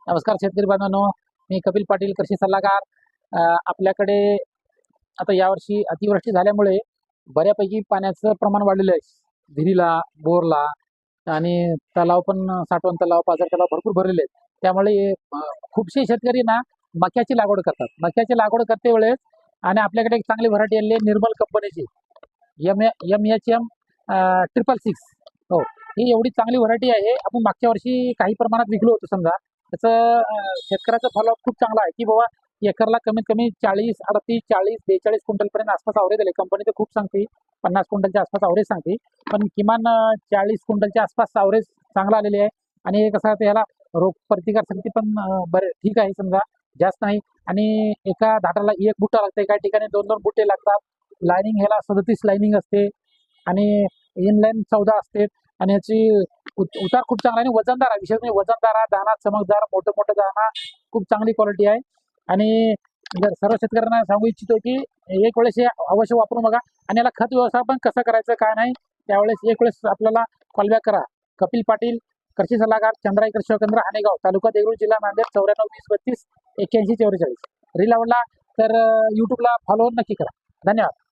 नमस्कार शेतकरी बांधवांनो, मी कपिल पाटील, कृषी सल्लागार. आपल्याकडे आता यावर्षी अतिवृष्टी झाल्यामुळे बऱ्यापैकी पाण्याचं प्रमाण वाढलेलं आहे. विहिरीला, बोरला आणि तलाव पण, साठवण तलाव, पाझर तलाव भरपूर भरलेले आहेत. त्यामुळे खूपसे शेतकरी ना मक्याची लागवड करतात. मक्याची लागवड करते वेळेस आणि आपल्याकडे एक चांगली व्हरायटी आली आहे निर्मल कंपनीची, MHM 666. हो, ही एवढी चांगली व्हरायटी आहे. आपण मागच्या वर्षी काही प्रमाणात विकलो होतो समजा. त्याचं शेतकऱ्याचा फॉलोअप खूप चांगला आहे की बाबा एकरला कमीत कमी 40, 38, 40, 42 क्विंटलपर्यंत आसपास आवरेज आले. कंपनी तर खूप सांगते 50 क्विंटलच्या आसपास आवरेज सांगते, पण किमान 40 क्विंटलच्या आसपास आवरेज चांगला आलेले आहे. आणि कसं आहे याला रोग प्रतिकारशक्ती पण बरे ठीक आहे समजा, जास्त नाही. आणि एका झाडाला एक बुट्टा लागते, काही ठिकाणी 2-2 बुट्टे लागतात. लाईनिंग ह्याला 37 लाईनिंग असते आणि इनलाईन 14 असते. आणि याची उतार खूप चांगला आहे आणि वजनदार आहे. विशेष म्हणजे वजनदार आहे, दाना चमकदार, मोठं मोठं दाना, खूप चांगली क्वालिटी आहे. आणि जर सर्व शेतकऱ्यांना सांगू इच्छितो की एक वेळेस हे अवश्य वापरून बघा. आणि याला खत व्यवस्थापन कसं करायचं काय नाही, त्यावेळेस एक वेळेस आपल्याला कॉलबॅक करा. कपिल पाटील, कृषी सल्लागार, चंद्राई कृषी केंद्र, हानेगाव, तालुका देगलूर, जिल्हा नांदेड, 94 20 32 81 44. रील आवडला तर यूट्यूबला फॉलो नक्की करा. धन्यवाद.